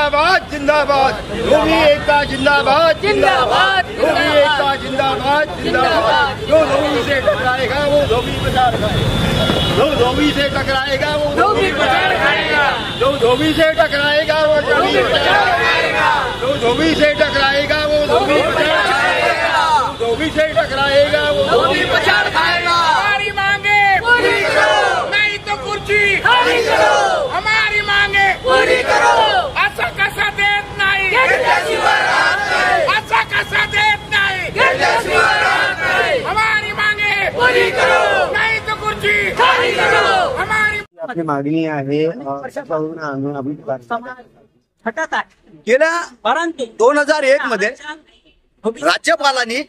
जिंदाबाद जिंदाबाद धोबी एकता जिंदाबाद जिंदाबाद धोबी एकता जिंदाबाद जिंदाबाद। जो धोबी से टकराएगा वो धोबी पछाड़ खाएगा, जो धोबी से टकराएगा वो धोबी पछाड़ खाएगा, जो धोबी से टकराएगा वो धोबी पछाड़ खाएगा, जो धोबी से टकराएगा वो धोबी पछाड़ खाएगा, धोबी से टकराएगा वो धोबी पछाड़ खाएगा। हमारी मांगे पूरी करो, नहीं तो कुर्सी खाली करो। हमारी मांगे पूरी करो, असं कसा देत नाही, असं कसा देत नाही। हमारी मांगे पूरी करो, नहीं तो कुर्सी खाली करो। हमारी आपली मागणी आहे गेल्या 2001 मध्ये राज्यपालांनी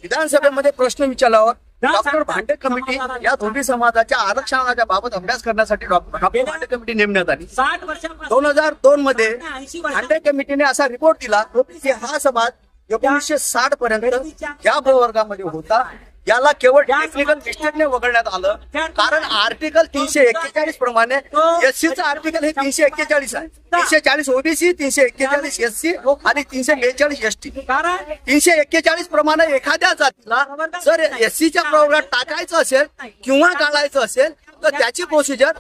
विधानसभेमध्ये प्रश्न विचारल्यावर डॉक्टर भांडे कमिटी या धोबी समाजाच्या आरक्षणाच्या बाबत अभ्यास करण्यासाठी डॉक्टर भांडे कमिटी नेमण्यात आली। 2002 मध्ये भांडे कमिटीने असा रिपोर्ट दिला की हा समाज 1960 पर्यंत या प्रवर्गामध्ये होता, याला केवळ टेक्निकल मिस्टेकने वगळण्यात आलं। कारण आर्टिकल 341 प्रमाणे एससीचं आर्टिकल हे 341 आहे, 340 ओबीसी, 341 एससी आणि 342 एसटी। 341 प्रमाणे एखाद्या जातीला जर एससीच्या प्रवर्गात टाकायचं असेल किंवा काढायचं असेल तर त्याची प्रोसिजर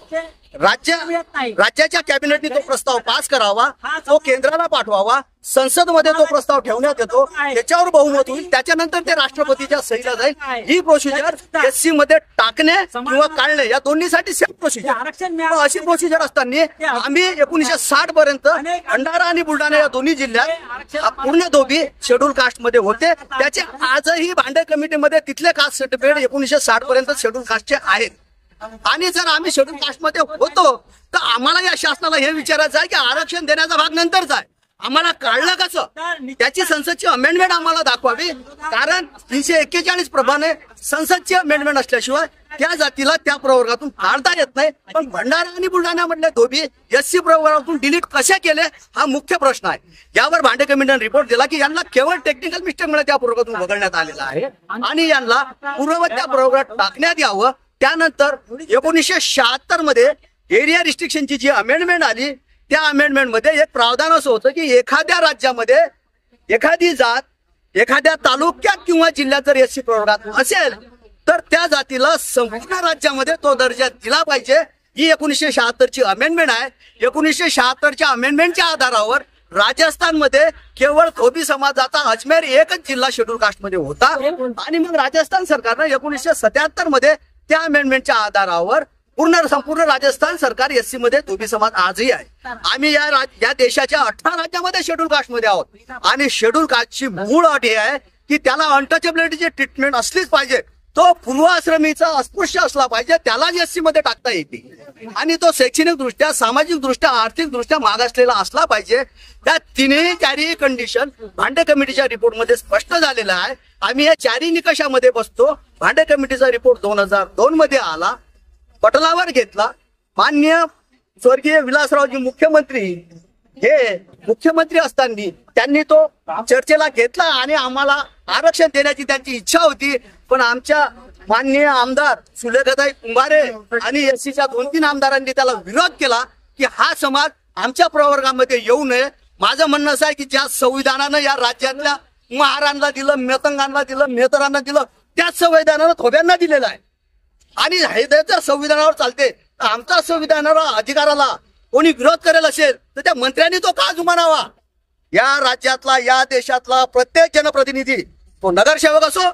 राज्याच्या कॅबिनेटने तो प्रस्ताव पास करावा, तो केंद्राला पाठवावा, संसदमध्ये तो प्रस्ताव ठेवण्यात येतो, त्याच्यावर बहुमत होईल, त्याच्यानंतर ते राष्ट्रपतीच्या सहीला जाईल। ही प्रोसिजर एससी मध्ये टाकणे किंवा काढणे या दोन्हीसाठी सेम प्रोसिजर। अशी प्रोसिजर असताना आम्ही 1960 पर्यंत भंडारा आणि बुलढाणा या दोन्ही जिल्ह्यात पूर्ण धोबी शेड्यूल कास्ट मध्ये होते। त्याचे आजही भांडे कमिटीमध्ये तिथले कास्ट सर्टिफिकेट 1960 पर्यंत शेड्यूल कास्टचे आहेत। आणि जर आम्ही शेड्यूल कास्टमध्ये होतो तर आम्हाला या शासनाला हे विचारायचं आहे की आरक्षण देण्याचा भाग नंतरचा आहे, आम्हाला काढलं कसं, त्याची संसदची अमेंडमेंट आम्हाला दाखवावी। कारण 341 प्रमाणे संसदची अमेंडमेंट असल्याशिवाय त्या जातीला त्या प्रवर्गातून काढता येत नाही। पण भंडारा आणि बुलढाण्यामधले धोबी एससी प्रवर्गातून डिलीट कसे केले हा मुख्य प्रश्न आहे। यावर भांडे कमिटीने रिपोर्ट दिला की यांना केवळ टेक्निकल मिस्टेकमुळे त्या प्रवर्गातून वगळण्यात आलेला आहे आणि यांना पूर्ववत त्या प्रवर्गात टाकण्यात यावं। त्यानंतर 1976 मध्ये एरिया रिस्ट्रिक्शनची जी अमेंडमेंट आली त्या अमेंडमेंट मध्ये एक प्रावधान असं होतं की एखाद्या राज्यामध्ये एखादी जात एखाद्या तालुक्यात किंवा जिल्ह्यात जर एससी प्रवर्गात असेल तर त्या जातीला संपूर्ण राज्यामध्ये तो दर्जा दिला पाहिजे। ही 1976 ची अमेंडमेंट आहे। 1976 च्या अमेंडमेंटच्या आधारावर राजस्थानमध्ये केवळ धोबी समाजाचा अजमेर एकच जिल्हा शेड्यूल कास्टमध्ये होता आणि मग राजस्थान सरकारनं 1977 मध्ये त्या अमेंडमेंटच्या आधारावर संपूर्ण राजस्थान सरकार एससी मध्ये धोबी समाज आजही आहे। आम्ही या देशाच्या 18 राज्यामध्ये शेड्यूल कास्ट मध्ये आहोत आणि शेड्यूल कास्टची मूळ अट हे आहे की त्याला अनटचेबिलिटीची ट्रीटमेंट असलीच पाहिजे, तो पूर्वाश्रमीचा अस्पृश्य असला पाहिजे, त्याला एससी मध्ये टाकता येते आणि तो शैक्षणिक दृष्ट्या, सामाजिक दृष्ट्या, आर्थिक दृष्ट्या मागासलेला असला पाहिजे। त्या चारही कंडिशन भांडे कमिटीच्या रिपोर्ट मध्ये स्पष्ट झालेला आहे। आम्ही या चारही निकषामध्ये बसतो। भांडे कमिटीचा रिपोर्ट 2002 मध्ये आला, पटलावर घेतला। माननीय स्वर्गीय विलासरावजी मुख्यमंत्री असताना त्यांनी तो चर्चेला घेतला आणि आम्हाला आरक्षण देण्याची त्यांची इच्छा होती। पण आमच्या माननीय आमदार सुलेखाताई कुंभारे आणि एससीच्या 2-3 आमदारांनी त्याला विरोध केला की हा समाज आमच्या प्रवर्गामध्ये येऊ नये। माझं म्हणणं असं आहे की ज्या संविधानानं या राज्यातल्या महारांना दिलं, मेतंगांना दिलं, मेहतरांना दिलं, त्याच संविधानानं धोब्यांना दिलेलं आहे आणि हे जर संविधानावर चालते तर आमचा संविधानावर अधिकाराला कोणी विरोध करेल असेल तर त्या मंत्र्यांनी तो का जुमानावा। या राज्यातला, या देशातला प्रत्येक जनप्रतिनिधी, तो नगरसेवक असो,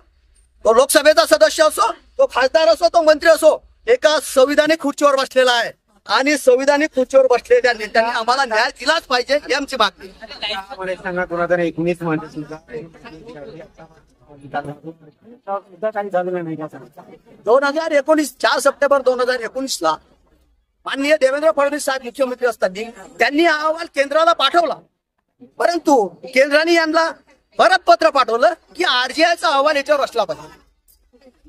तो लोकसभेचा सदस्य असो, तो खासदार असो, तो मंत्री असो, एका संविधानिक खुर्चीवर बसलेला आहे आणि संविधानिक खुर्चीवर बसलेल्या नेत्यांनी आम्हाला न्याय दिलाच पाहिजे ही आमची मागणी। 2019 4 सप्टेंबर 2019 ला माननीय देवेंद्र फडणवीस साहेब मुख्यमंत्री असताना त्यांनी हा अहवाल केंद्राला पाठवला, परंतु केंद्राने यांना परत पत्र पाठवलं की आरजीआयचा अहवाल याच्यावर असला पाहिजे।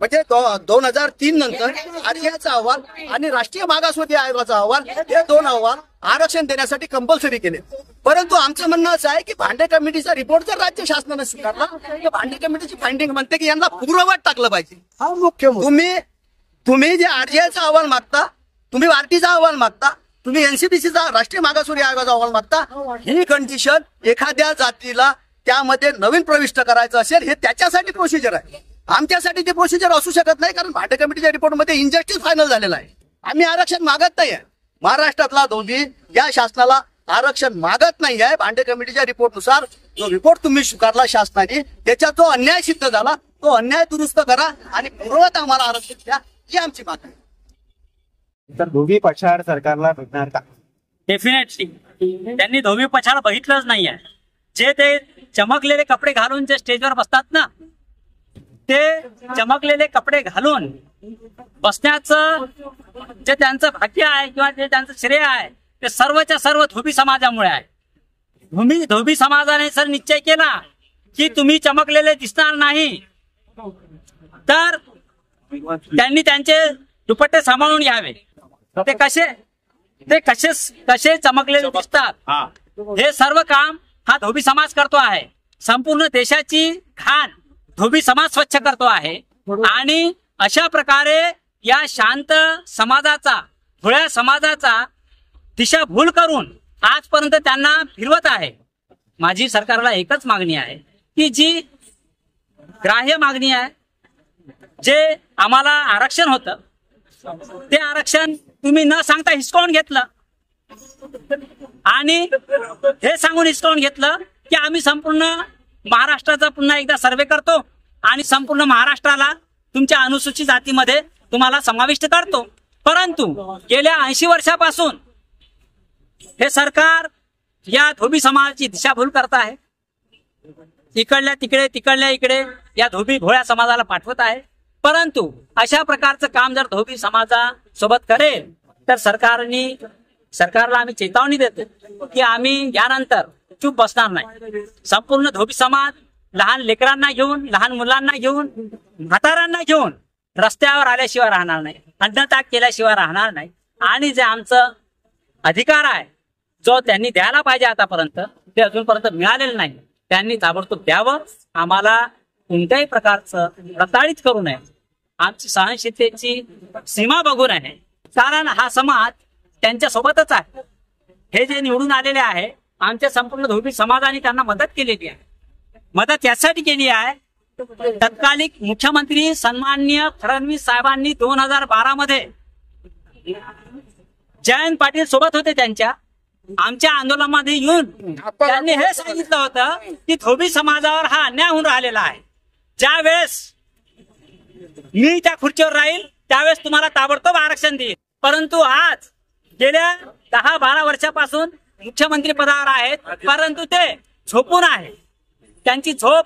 म्हणजे 2003 नंतर आरजीआयचा अहवाल आणि राष्ट्रीय मागासवर्गीय आयोगाचा अहवाल हे 2 अहवाल आरक्षण देण्यासाठी कंपल्सरी केले। परंतु आमचं म्हणणं असं आहे की भांडे कमिटीचा रिपोर्ट जर राज्य शासनाने स्वीकारला तर भांडे कमिटीची फाइंडिंग म्हणते की यांना पूर्ववत टाकलं पाहिजे। तुम्ही जे आरजीआयचा अहवाल मागता, तुम्ही आरटीचा अहवाल मागता, तुम्ही एनसीबीसीचा राष्ट्रीय मागासवर्गीय आयोगाचा अहवाल मागता। ही कंडिशन एखाद्या जातीला त्यामध्ये नवीन प्रविष्ट करायचं असेल हे त्याच्यासाठी प्रोसिजर आहे, आमच्यासाठी ते प्रोसिजर असू शकत नाही, कारण भाटे कमिटीच्या रिपोर्टमध्ये इनजस्टिस फायनल झालेला आहे। आम्ही आरक्षण मागत नाही आहे, महाराष्ट्रातला धोबी या शासनाला आरक्षण मागत नाही आहे। भाटे कमिटीच्या रिपोर्टनुसार जो रिपोर्ट तुम्ही स्वीकारला शासनाने, त्याच्यात जो अन्याय सिद्ध झाला तो अन्याय दुरुस्त करा आणि पूर्वत आम्हाला आरक्षण द्या, ही आमची मागणी आहे। तर धोबी पछाड सरकारला भेटणार का? डेफिनेटली त्यांनी धोबी पछाड बघितलंच नाहीये। जे ते चमकलेले कपडे घालून जे स्टेजवर बसतात ना, ते चमकलेले कपडे घालून बसण्याचं जे त्यांचं भाग्य आहे किंवा जे त्यांचं श्रेय आहे ते सर्वच्या सर्व धोबी समाजामुळे आहे। धोबी समाजाने जर निश्चय केला की तुम्ही चमकलेले दिसणार नाही, तर त्यांनी त्यांचे दुपट्टे सांभाळून घ्यावे। ते कसे चमकलेले दिसतात हे सर्व काम हा धोबी समाज करतो आहे। संपूर्ण देशाची घाण धोबी समाज स्वच्छ करतो आहे आणि अशा प्रकारे या शांत समाजाचा, भोळ्या समाजाचा दिशाभूल करून आजपर्यंत त्यांना फिरवत आहे। माझी सरकारला एकच मागणी आहे की जी ग्राह्य मागणी आहे, जे आम्हाला आरक्षण होतं ते आरक्षण तुम्ही न सांगता हिसकावून घेतलं आणि हे सांगून हिसकावून घेतलं की आम्ही संपूर्ण महाराष्ट्राचा पुन्हा एकदा सर्वे करतो आणि संपूर्ण महाराष्ट्राला तुमच्या अनुसूचित जातीमध्ये तुम्हाला समाविष्ट करतो। परंतु गेल्या 80 वर्षापासून हे सरकार या धोबी समाजाची दिशाभूल करत आहे। इकडल्या तिकडे, तिकडल्या इकडे या धोबी भोळ्या समाजाला पाठवत आहे। परंतु अशा प्रकारचं काम जर धोबी समाजासोबत करेल तर सरकारला आम्ही चेतावणी देतो की आम्ही यानंतर चूप बसणार नाही। संपूर्ण धोबी समाज लहान लेकरांना घेऊन, लहान मुलांना घेऊन, म्हातारांना घेऊन रस्त्यावर आल्याशिवाय राहणार नाही, अन्नत्याग केल्याशिवाय राहणार नाही। आणि जे आमचं अधिकार आहे जो त्यांनी द्यायला पाहिजे आतापर्यंत ते अजूनपर्यंत मिळालेलं नाही, त्यांनी ताबडतोब द्यावं। आम्हाला कोणत्याही प्रकारचं प्रताडित करू नये, आमची सहनशीलतेची सीमा बघू नये, कारण हा समाज त्यांच्या सोबतच आहे। हे जे निवडून आलेले आहे आमच्या संपूर्ण धोबी समाजाने त्यांना मदत केलेली आहे। मदत यासाठी केली आहे, तत्कालीन मुख्यमंत्री सन्माननीय फडणवीस साहेबांनी 2012 मध्ये जयंत पाटील सोबत होते त्यांच्या, आमच्या आंदोलनामध्ये येऊन त्यांनी हे सांगितलं होतं की धोबी समाजावर हा अन्याय होऊन राहिलेला आहे। ज्या वेळेस मी त्या खुर्चीवर राहील त्यावेळेस तुम्हाला ताबडतोब आरक्षण देईल। परंतु आज गेल्या 10-12 वर्षापासून मुख्यमंत्री पदावर आहेत, परंतु ते झोपून आहे। त्यांची झोप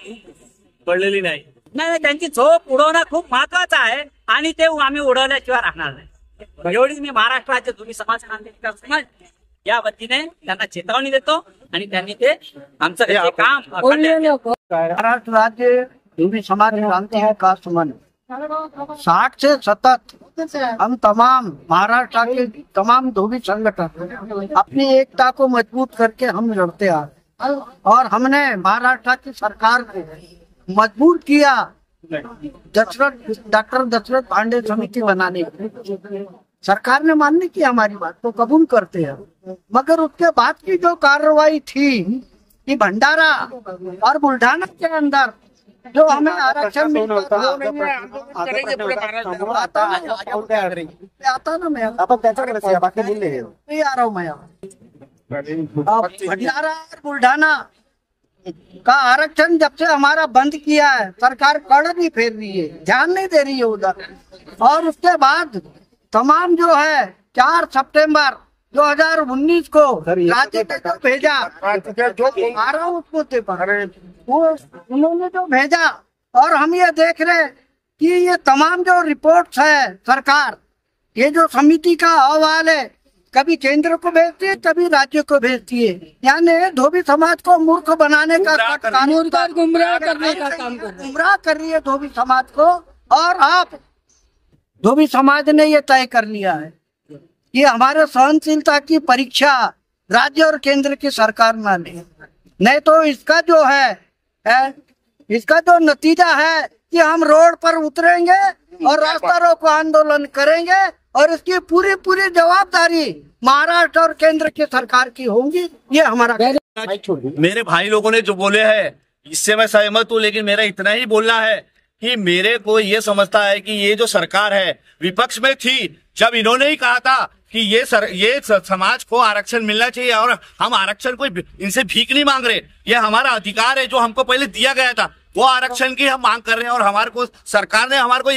पडलेली नाही, त्यांची झोप उडवणं खूप महत्वाचं आहे आणि ते आम्ही उडवल्याशिवाय राहणार नाही। एवढी मी महाराष्ट्राचे धोबी समाज या वतीने त्यांना चेतावणी देतो आणि त्यांनी ते आमचं काम महाराष्ट्र राज्य धोबी समाज क्रांति का सुमन 60 से सतत हम तमाम महाराष्ट्र के तमाम धोबी संगठन अपनी एकता को मजबूत करके हम लड़ते आए और हमने महाराष्ट्र की सरकार को मजबूर किया डॉक्टर दशरथ पांडे समिति बनाने। सरकार ने मानने की हमारी बात तो कबूल करते हैं, मगर उसके बाद की जो कार्रवाई थी कि भंडारा और बुल्ढाना के अंदर जो हमें आरक्षण मिलता था, आता ना मैं आ रहा हूँ मैं भंडारा और बुल्ढाना का आरक्षण जब से हमारा बंद किया है, सरकार कड़ नहीं फेर रही है, ध्यान नहीं दे रही है उधर। और उसके बाद तमाम जो है 4 सितंबर 2019 को राज्य में जो भेजा, आ रहा हूँ उसको वो उन्होंने जो भेजा और हम ये देख रहे कि ये तमाम जो रिपोर्ट्स है सरकार, ये जो समिति का अहवाल है कभी केंद्र को भेजती है कभी राज्य को भेजती है, यानी धोबी समाज को मूर्ख बनाने का गुमराह करने का काम गुमराह कर रही है धोबी समाज को। और आप धोबी समाज ने ये तय कर लिया है कि हमारे सहनशीलता की परीक्षा राज्य और केंद्र की सरकार ना ले, नहीं तो इसका जो है इसका जो नतीजा है कि हम रोड पर उतरेंगे और रास्ता रोको आंदोलन करेंगे और इसकी पूरी पूरी जवाबदारी महाराष्ट्र और केंद्र की सरकार की होगी। ये हमारा मेरे भाई लोगों ने जो बोले हैं इससे मैं सहमत हूँ, लेकिन मेरा इतना ही बोलना है कि मेरे को ये समझता है कि ये जो सरकार है विपक्ष में थी जब इन्होंने ही कहा था कि ये समाज को आरक्षण मिलना चाहिए और हम आरक्षण को इनसे भीख नहीं मांग रहे, ये हमारा अधिकार है जो हमको पहले दिया गया था, वो आरक्षण की हम मांग कर रहे हैं। और हमारे को सरकार ने हमारे को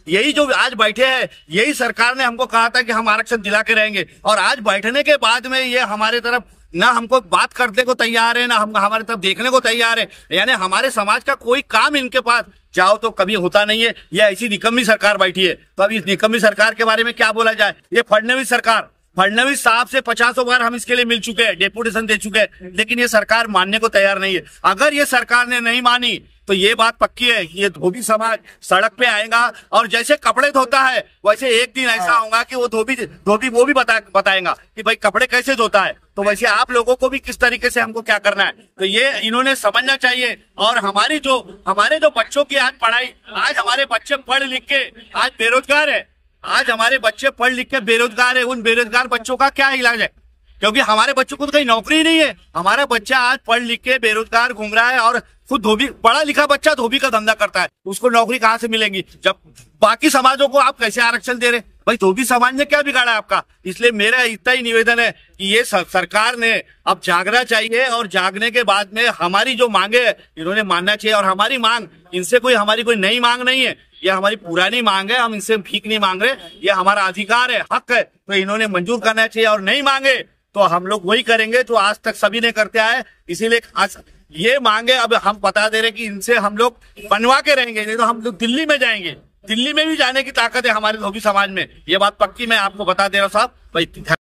यही जो आज बैठे हैं यही सरकार ने हमको कहा था कि हम आरक्षण दिला के रहेंगे, और आज बैठने के बाद में ये हमारे तरफ ना हमको बात करने को तैयार है ना हम हमारे तरफ देखने को तैयार है। यानी हमारे समाज का कोई काम इनके पास जाओ तो कभी होता नहीं है। ये ऐसी निकम्मी सरकार बैठी है, तो अब इस निकम्मी सरकार के बारे में क्या बोला जाए। ये फडणवीस सरकार, फडणवीस साहब से 50 बार हम इसके लिए मिल चुके हैं, डेपुटेशन दे चुके हैं, लेकिन ये सरकार मानने को तैयार नहीं है। अगर ये सरकार ने नहीं मानी तो ये बात पक्की है, ये धोबी समाज सड़क पे आएगा और जैसे कपड़े धोता है वैसे एक दिन ऐसा होगा कि वो धोबी वो भी बताएगा कि भाई कपड़े कैसे धोता है। तो वैसे आप लोगों को भी किस तरीके से हमको क्या करना है, तो ये इन्होंने समझना चाहिए। और हमारे जो बच्चों की आज पढ़ाई, आज हमारे बच्चे पढ़ लिख के आज बेरोजगार है, आज हमारे बच्चे पढ़ लिख के बेरोजगार है, उन बेरोजगार बच्चों का क्या इलाज है, क्योंकि हमारे बच्चों को तो कहीं नौकरी नहीं है। हमारा बच्चा आज पढ़ लिख के बेरोजगार घूम रहा है और खुद धोबी, पढ़ा लिखा बच्चा धोबी का धंधा करता है, उसको नौकरी कहाँ से मिलेगी जब बाकी समाजों को आप कैसे आरक्षण दे रहे। भाई धोबी समाज ने क्या बिगाड़ा आपका। इसलिए मेरा इतना ही निवेदन है कि ये सरकार ने अब जागना चाहिए और जागने के बाद में हमारी जो मांगे है इन्होंने मानना चाहिए। और हमारी मांग इनसे हमारी कोई नई मांग नहीं है, ये हमारी पुरानी मांग है, हम इनसे भीख नहीं मांग रहे, ये हमारा अधिकार है, हक है, तो इन्होंने मंजूर करना चाहिए। और नहीं मांगे तो हम लोग वही करेंगे जो आज तक सभी ने करते आए। इसीलिए आज ये मांगे अब हम बता दे रहे कि इनसे हम लोग बनवा के रहेंगे, नहीं तो हम लोग दिल्ली में जाएंगे, दिल्ली में भी जाने की ताकत है हमारे धोबी समाज में, ये बात पक्की मैं आपको बता दे रहा हूँ साहब।